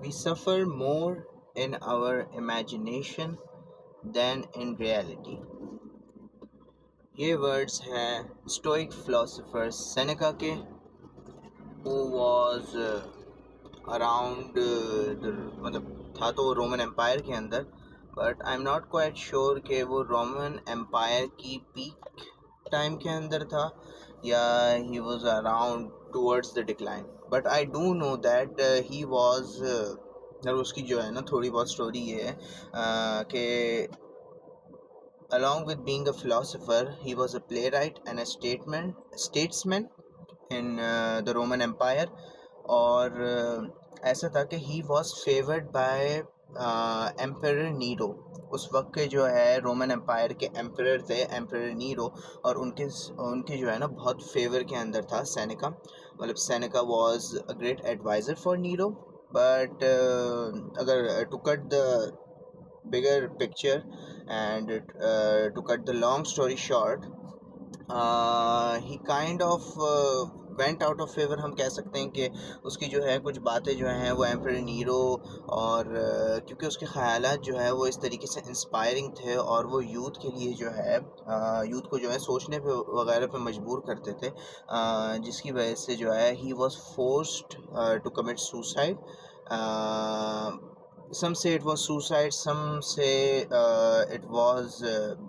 We suffer more in our imagination than in reality. ये words हैं stoic philosopher Seneca के, who was around मतलब था तो रोमन एम्पायर के अंदर, but I am not quite sure कि वो रोमन एम्पायर की पीक टाइम के अंदर था या he was around towards the decline. But I do know that he was, और उसकी जो है ना थोड़ी बहुत स्टोरी ये है कि along with being a philosopher, he was a playwright and a statesman in the Roman Empire. और ऐसा था कि he was favoured by emperor Nero. उस वक्त के जो है रोमन एम्पायर के एम्परर थे एम्परर नीरो, और उनके जो है ना बहुत फेवर के अंदर था सेनेका. मतलब Seneca was a great adviser for Nero. But अगर to cut the bigger picture and to cut the long story short, he kind of went out of favour. हम कह सकते हैं कि उसकी जो है कुछ बातें जो हैं वो एम्परर नीरो, और क्योंकि उसके ख़यालात जो है वो इस तरीके से इंस्पायरिंग थे और वो यूथ के लिए जो है यूथ को जो है सोचने पे वगैरह पे मजबूर करते थे, जिसकी वजह से जो है he was forced to commit suicide. Some say it was suicide, some say it was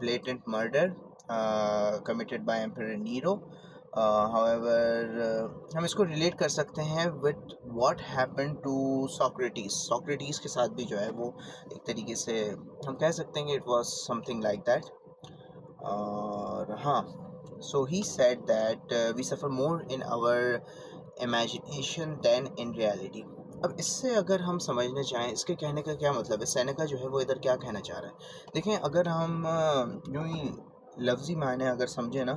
blatant murder committed by Emperor Nero. However, हम इसको रिलेट कर सकते हैं with what happened to Socrates के साथ भी जो है वो एक तरीके से हम कह सकते हैं कि it was something like that. और हाँ, so he said that we suffer more in our imagination than in reality. अब इससे अगर हम समझना चाहें इसके कहने का क्या मतलब है, सेनेका जो है वो इधर क्या कहना चाह रहा है. देखें, अगर हम यूं ही लफ्ज़ी मायने अगर समझे ना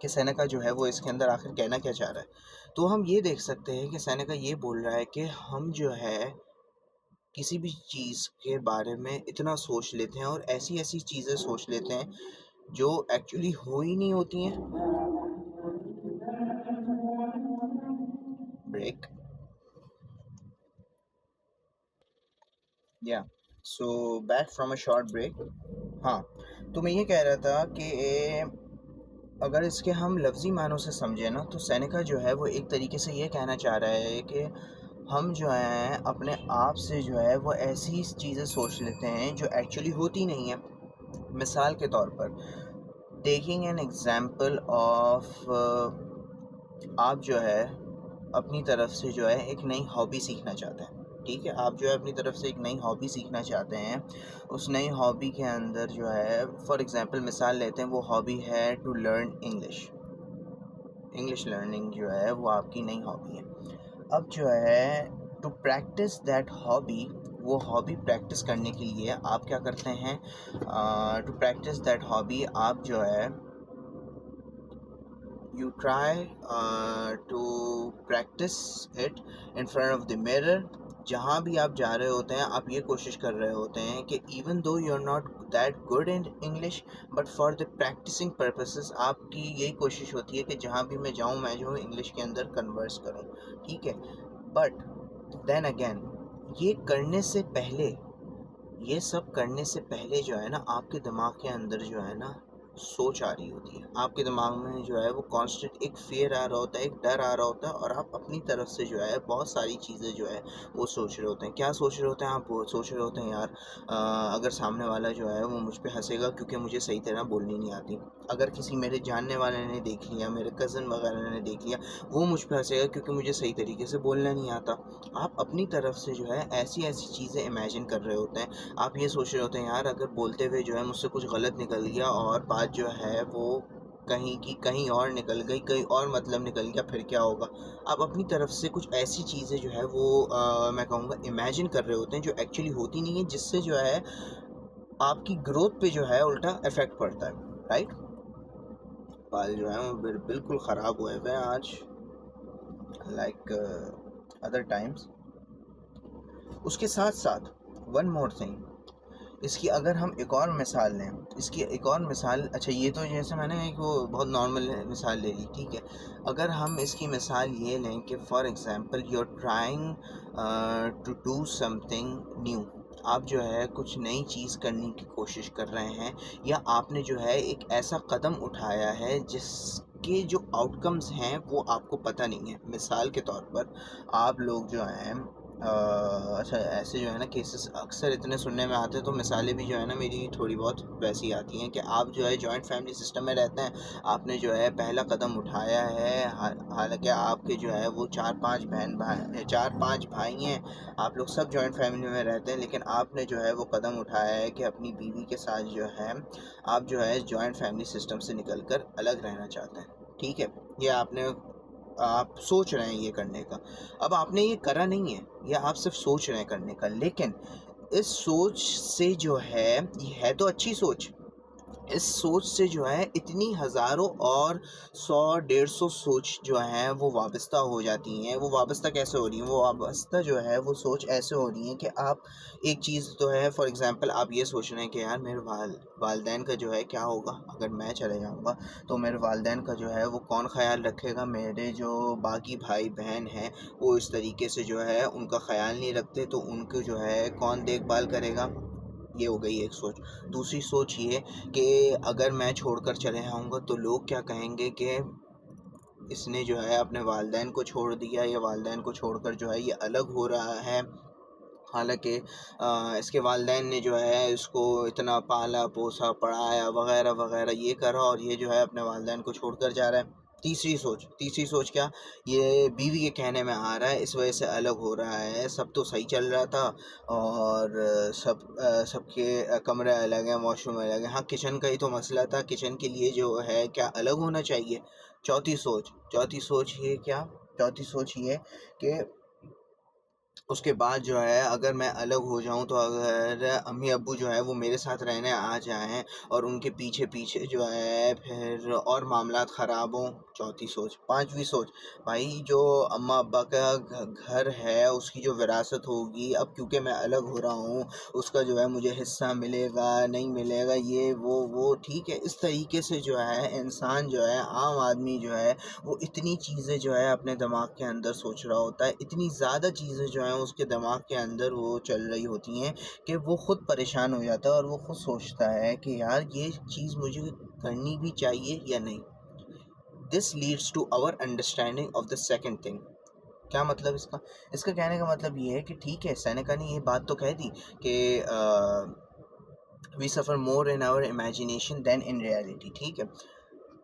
कि सेनेका जो है वो इसके अंदर आखिर कहना क्या चाह रहा है, तो हम ये देख सकते हैं कि सेनेका ये बोल रहा है कि हम जो है किसी भी चीज़ के बारे में इतना सोच लेते हैं और ऐसी ऐसी चीज़ें सोच लेते हैं जो एक्चुअली हो ही नहीं होती हैं. ब्रेक. या so back from a short break. हाँ, तो मैं ये कह रहा था कि अगर इसके हम लफ्ज़ी मानों से समझें ना, तो सेनेका जो है वो एक तरीके से ये कहना चाह रहा है कि हम जो हैं अपने आप से जो है वो ऐसी चीज़ें सोच लेते हैं जो एक्चुअली होती नहीं है. मिसाल के तौर पर, टेकिंग एन एग्ज़ाम्पल ऑफ, आप जो है अपनी तरफ से जो है एक नई हॉबी सीखना चाहते हैं. ठीक है, आप जो है अपनी तरफ से एक नई हॉबी सीखना चाहते हैं. उस नई हॉबी के अंदर जो है फॉर एग्ज़ाम्पल मिसाल लेते हैं, वो हॉबी है टू लर्न इंग्लिश लर्निंग जो है वो आपकी नई हॉबी है. अब जो है टू प्रैक्टिस दैट हॉबी, वो हॉबी प्रैक्टिस करने के लिए आप क्या करते हैं, टू प्रैक्टिस दैट हॉबी आप जो है you try to practice it in front of the mirror. जहाँ भी आप जा रहे होते हैं आप ये कोशिश कर रहे होते हैं कि even though you're not that good in English, but for the practicing purposes आपकी यही कोशिश होती है कि जहाँ भी मैं जाऊँ मैं जो इंग्लिश के अंदर कन्वर्स करूँ. ठीक है, बट देन अगेन ये करने से पहले, ये सब करने से पहले जो है ना आपके दिमाग के अंदर जो है ना सोच आ रही होती है. आपके दिमाग में जो है वो कांस्टेंट एक फेयर आ रहा होता है, एक डर आ रहा होता है, और आप अपनी तरफ से जो है बहुत सारी चीज़ें जो है वो सोच रहे होते हैं. क्या सोच रहे होते हैं आप? वो सोच रहे होते हैं यार अगर सामने वाला जो है वो मुझ पे हंसेगा क्योंकि मुझे सही तरह बोलनी नहीं आती. अगर किसी मेरे जानने वाले ने देख लिया, मेरे कज़न वगैरह ने देख लिया, वो मुझ पे हंसेगा क्योंकि मुझे सही तरीके से बोलना नहीं आता. आप अपनी तरफ से जो है ऐसी ऐसी चीज़ें इमेजिन कर रहे होते हैं. आप ये सोच रहे होते हैं यार अगर बोलते हुए जो है मुझसे कुछ गलत निकल गया और बात जो है वो कहीं की कहीं और निकल गई, कहीं और मतलब निकल गया, फिर क्या होगा. आप अपनी तरफ से कुछ ऐसी चीज़ें जो है वो मैं कहूँगा इमेजिन कर रहे होते हैं जो एक्चुअली होती नहीं है, जिससे जो है आपकी ग्रोथ पे जो है उल्टा इफेक्ट पड़ता है. राइट. बाल जो है वो बिल्कुल ख़राब हुए हुए हैं आज, लाइक अदर टाइम्स. उसके साथ साथ वन मोर थिंग, इसकी अगर हम एक और मिसाल लें, इसकी एक और मिसाल, अच्छा ये तो जैसे मैंने एक वो बहुत नॉर्मल मिसाल ले ली, ठीक है। अगर हम इसकी मिसाल ये लें कि for example you are trying to do something new, आप जो है कुछ नई चीज़ करने की कोशिश कर रहे हैं, या आपने जो है एक ऐसा कदम उठाया है जिसके जो आउटकम्स हैं वो आपको पता नहीं है। मिसाल के तौर पर आप लोग जो हैं अच्छा ऐसे जो है ना केसेस अक्सर इतने सुनने में आते हैं, तो मिसालें भी जो है ना मेरी थोड़ी बहुत वैसी आती हैं कि आप जो है जॉइंट फैमिली सिस्टम में रहते हैं, आपने जो है पहला कदम उठाया है, हालांकि आपके जो है वो 4-5 भाई हैं, आप लोग सब जॉइंट फैमिली में रहते हैं, लेकिन आपने जो है वो कदम उठाया है कि अपनी बीवी के साथ जो है आप जो है जॉइंट फैमिली सिस्टम से निकल कर अलग रहना चाहते हैं, ठीक है। ये आप सोच रहे हैं ये करने का। अब आपने ये करा नहीं है, या आप सिर्फ सोच रहे हैं करने का, लेकिन इस सोच से जो है, ये है तो अच्छी सोच, इस सोच से जो है इतनी हज़ारों और 100-150 सोच जो हैं वो वाबस्ता हो जाती हैं। वो वाबस्ता कैसे हो रही हैं? वो वाबस्ता जो है वो सोच ऐसे हो रही हैं कि आप एक चीज़ तो है, फॉर एग्ज़ाम्पल आप ये सोच रहे हैं कि यार मेरे वालदैन का जो है क्या होगा अगर मैं चले जाऊँगा, तो मेरे वालदैन का जो है वो कौन ख़्याल रखेगा, मेरे जो बाकी भाई बहन हैं वो इस तरीके से जो है उनका ख़्याल नहीं रखते, तो उनको जो है कौन देखभाल करेगा। ये हो गई एक सोच। दूसरी सोच ये कि अगर मैं छोड़कर चले जाऊँगा तो लोग क्या कहेंगे कि इसने जो है अपने वालिदैन को छोड़ दिया, या वालिदैन को छोड़कर जो है ये अलग हो रहा है। हालाँकि इसके वालिदैन ने जो है इसको इतना पाला पोसा पढ़ाया वग़ैरह वग़ैरह ये करा, और ये जो है अपने वालिदैन को छोड़कर जा रहा है। तीसरी सोच क्या, ये बीवी के कहने में आ रहा है इस वजह से अलग हो रहा है। सब तो सही चल रहा था, और सबके कमरे अलग हैं, वॉशरूम अलग है। हाँ, किचन का ही तो मसला था, किचन के लिए जो है क्या अलग होना चाहिए। चौथी सोच ये क्या, चौथी सोच ये कि उसके बाद जो है अगर मैं अलग हो जाऊँ, तो अगर अम्मी अब्बू जो है वो मेरे साथ रहने आ जाएँ और उनके पीछे पीछे जो है फिर और मामलात ख़राब हों। चौथी सोच। पांचवी सोच, भाई जो अम्मा अब्बा का घर है उसकी जो विरासत होगी, अब क्योंकि मैं अलग हो रहा हूँ, उसका जो है मुझे हिस्सा मिलेगा नहीं मिलेगा, ये वो ठीक है। इस तरीके से जो है इंसान जो है, आम आदमी जो है वो इतनी चीज़ें जो है अपने दिमाग के अंदर सोच रहा होता है, इतनी ज़्यादा चीज़ें जो हैं उसके दिमाग के अंदर वो चल रही होती हैं कि वो ख़ुद परेशान हो जाता है, और वो ख़ुद सोचता है कि यार ये चीज़ मुझे करनी भी चाहिए या नहीं। This leads to our understanding of the second thing. क्या मतलब इसका? इसका कहने का मतलब ये है कि ठीक है, सेनेका ने ये बात तो कह दी कि we suffer more in our imagination than in reality, ठीक है।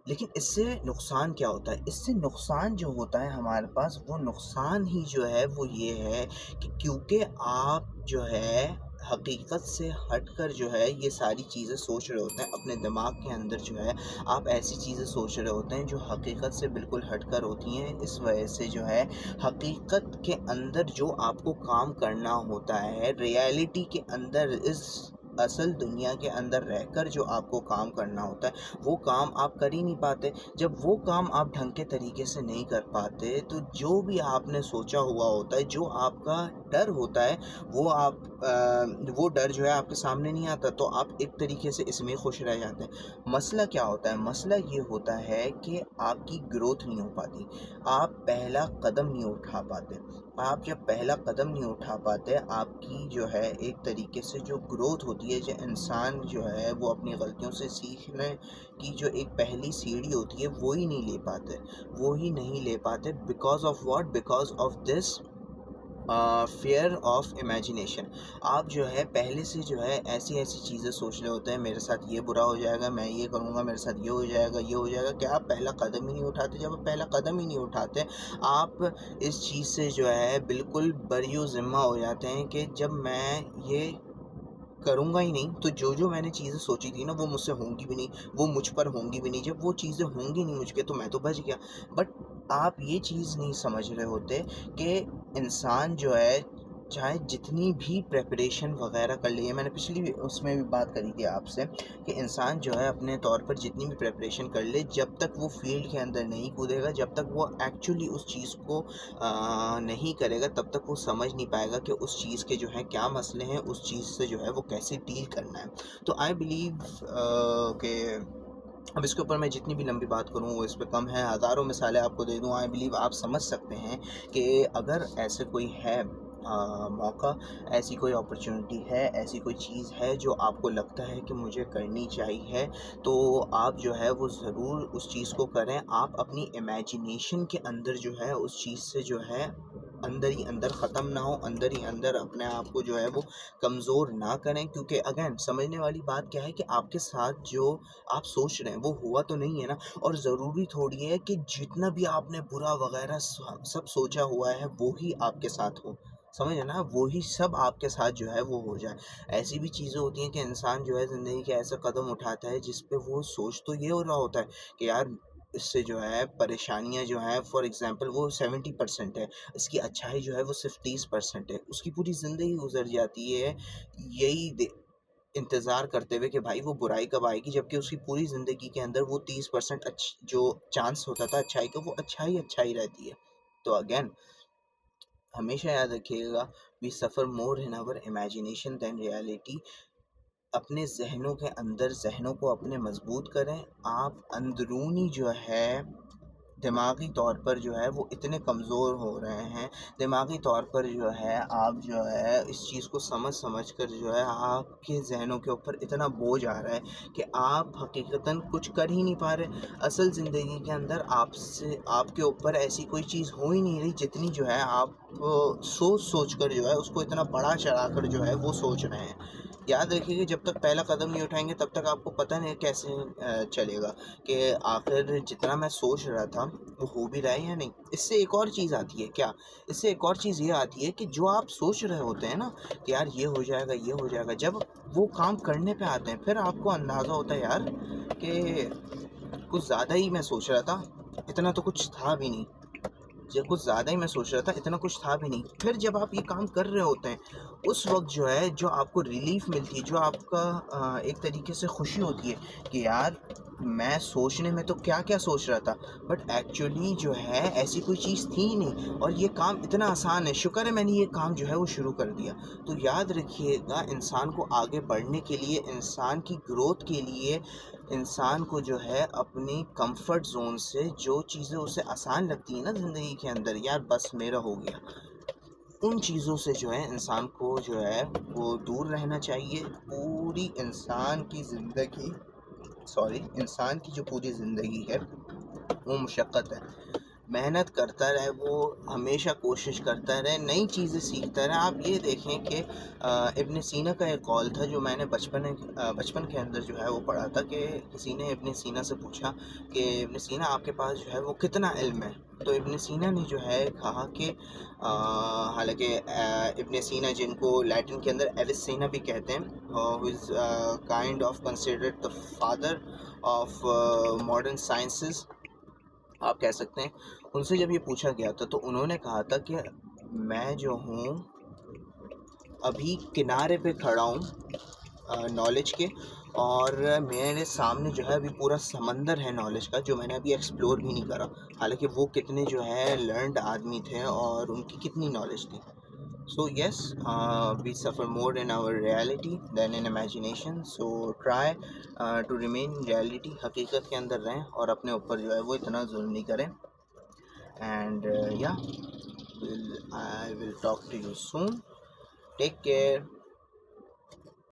लेकिन इससे नुकसान क्या होता है? इससे नुकसान जो होता है हमारे पास, वो नुकसान ही जो है वो ये है कि क्योंकि आप जो है हकीकत से हटकर जो है ये सारी चीज़ें सोच रहे होते हैं, अपने दिमाग के अंदर जो है आप ऐसी चीज़ें सोच रहे होते हैं जो हकीकत से बिल्कुल हटकर होती हैं। इस वजह से जो है हकीकत के अंदर जो आपको काम करना होता है, रियलिटी के अंदर, इस असल दुनिया के अंदर रहकर जो आपको काम करना होता है, वो काम आप कर ही नहीं पाते। जब वो काम आप ढंग के तरीके से नहीं कर पाते, तो जो भी आपने सोचा हुआ होता है, जो आपका डर होता है, वो डर जो है आपके सामने नहीं आता, तो आप एक तरीके से इसमें खुश रह जाते हैं। मसला क्या होता है? मसला ये होता है कि आपकी ग्रोथ नहीं हो पाती, आप पहला कदम नहीं उठा पाते। आप जब पहला कदम नहीं उठा पाते, आपकी जो है एक तरीके से जो ग्रोथ होती है, जो इंसान जो है वो अपनी गलतियों से सीखने की जो एक पहली सीढ़ी होती है, वो ही नहीं ले पाते। Because of what? Because of this fear of imagination. आप जो है पहले से जो है ऐसी चीज़ें सोच रहे होते हैं, मेरे साथ ये बुरा हो जाएगा, मैं ये करूँगा, मेरे साथ ये हो जाएगा। क्या आप पहला कदम ही नहीं उठाते? जब आप पहला कदम ही नहीं उठाते, आप इस चीज़ से जो है बिल्कुल बरी ज़िम्मा हो जाते हैं कि जब मैं ये करूँगा ही नहीं, तो जो मैंने चीज़ें सोची थी ना वो मुझसे होंगी भी नहीं, वो मुझ पर होंगी भी नहीं। जब वो चीज़ें होंगी नहीं मुझ पे, तो मैं तो बच गया। बट आप ये चीज़ नहीं समझ रहे होते कि इंसान जो है चाहे जितनी भी प्रिपरेशन वगैरह कर ली है, मैंने पिछली उसमें भी बात करी थी आपसे कि इंसान जो है अपने तौर पर जितनी भी प्रिपरेशन कर ले, जब तक वो फील्ड के अंदर नहीं कूदेगा, जब तक वो एक्चुअली उस चीज़ को नहीं करेगा, तब तक वो समझ नहीं पाएगा कि उस चीज़ के जो है क्या मसले हैं, उस चीज़ से जो है वो कैसे डील करना है। तो आई बिलीव कि अब इसके ऊपर मैं जितनी भी लंबी बात करूँ वो इस पे कम है। हज़ारों मिसालें आपको दे दूँ, आई बिलीव आप समझ सकते हैं कि अगर ऐसे कोई है मौका, ऐसी कोई अपॉर्चुनिटी है, ऐसी कोई चीज़ है जो आपको लगता है कि मुझे करनी चाहिए, तो आप जो है वो ज़रूर उस चीज़ को करें। आप अपनी इमेजिनेशन के अंदर जो है उस चीज़ से जो है अंदर ही अंदर ख़त्म ना हो, अंदर ही अंदर अपने आप को जो है वो कमज़ोर ना करें, क्योंकि अगेन समझने वाली बात क्या है कि आपके साथ जो आप सोच रहे हैं वो हुआ तो नहीं है ना। और ज़रूरी थोड़ी है कि जितना भी आपने बुरा वगैरह सब सोचा हुआ है वो ही आपके साथ हो, समझ है ना, वो ही सब आपके साथ जो है वो हो जाए। ऐसी भी चीज़ें होती हैं कि इंसान जो है ज़िंदगी के ऐसा कदम उठाता है जिस पे वो सोच तो ये हो रहा होता है कि यार इससे जो है परेशानियाँ जो हैं, फॉर एग्ज़ाम्पल वो 70% है, इसकी अच्छाई जो है वो सिर्फ़ 30% है। उसकी पूरी ज़िंदगी गुज़र जाती है यही इंतज़ार करते हुए कि भाई वो बुराई कब आएगी, जबकि उसकी पूरी ज़िंदगी के अंदर वो 30% जो चांस होता था अच्छाई का, वो अच्छाई रहती है। तो अगेन हमेशा याद रखिएगा, we suffer more in our imagination than reality. अपने ज़हनों के अंदर ज़हनों को अपने मजबूत करें। आप अंदरूनी जो है दिमागी तौर पर जो है वो इतने कमज़ोर हो रहे हैं, दिमागी तौर पर जो है आप जो है इस चीज़ को समझ कर जो है आपके ज़हनों के ऊपर इतना बोझ आ रहा है कि आप हकीकतन कुछ कर ही नहीं पा रहे। असल ज़िंदगी के अंदर आपसे आपके ऊपर ऐसी कोई चीज़ हो ही नहीं रही जितनी जो है आप सोच कर जो है उसको इतना बड़ा चढ़ा कर जो है वो सोच रहे हैं। याद रखिए कि जब तक पहला कदम नहीं उठाएंगे तब तक आपको पता नहीं कैसे चलेगा कि आखिर जितना मैं सोच रहा था वो हो भी रहा है या नहीं। इससे एक और चीज़ आती है क्या, इससे एक और चीज़ ये आती है कि जो आप सोच रहे होते हैं ना कि यार ये हो जाएगा, ये हो जाएगा, जब वो काम करने पे आते हैं फिर आपको अंदाज़ा होता है यार कि कुछ ज़्यादा ही मैं सोच रहा था, इतना तो कुछ था भी नहीं। ये कुछ ज़्यादा ही मैं सोच रहा था, इतना कुछ था भी नहीं। फिर जब आप ये काम कर रहे होते हैं, उस वक़्त जो है, जो आपको रिलीफ़ मिलती है, जो आपका एक तरीके से खुशी होती है कि यार मैं सोचने में तो क्या-क्या सोच रहा था, बट एक्चुअली जो है ऐसी कोई चीज़ थी ही नहीं और ये काम इतना आसान है, शुक्र है मैंने ये काम जो है वो शुरू कर दिया। तो याद रखिएगा, इंसान को आगे बढ़ने के लिए, इंसान की ग्रोथ के लिए, इंसान को जो है अपनी कंफर्ट ज़ोन से जो चीज़ें उसे आसान लगती हैं ना ज़िंदगी के अंदर, यार बस मेरा हो गया, उन चीज़ों से जो है इंसान को जो है वो दूर रहना चाहिए। पूरी इंसान की ज़िंदगी इंसान की जो पूरी ज़िंदगी है वो मुशक्क़त है। मेहनत करता रहे, वो हमेशा कोशिश करता रहे, नई चीज़ें सीखता रहे। आप ये देखें कि इब्न सीना का एक कौल था जो मैंने बचपन के अंदर जो है वो पढ़ा था कि किसी ने इब्न सीना से पूछा कि इब्न सीना आपके पास जो है वो कितना इल्म है। तो इब्न सीना ने जो है कहा कि हालांकि इब्न सीना जिनको लैटिन के अंदर एविसेना भी कहते हैं, who is kind of considered the father of modern sciences, आप कह सकते हैं। उनसे जब ये पूछा गया था तो उन्होंने कहा था कि मैं जो हूँ अभी किनारे पे खड़ा हूँ नॉलेज के, और मेरे सामने जो है अभी पूरा समंदर है नॉलेज का जो मैंने अभी एक्सप्लोर भी नहीं करा। हालांकि वो कितने जो है लर्नड आदमी थे और उनकी कितनी नॉलेज थी। So yes, we suffer more in our reality than in imagination, so try to remain in reality, हकीकत के अंदर रहें और अपने ऊपर जो है वो इतना जुल्म नहीं करें। एंड या I will talk to you soon. Take care.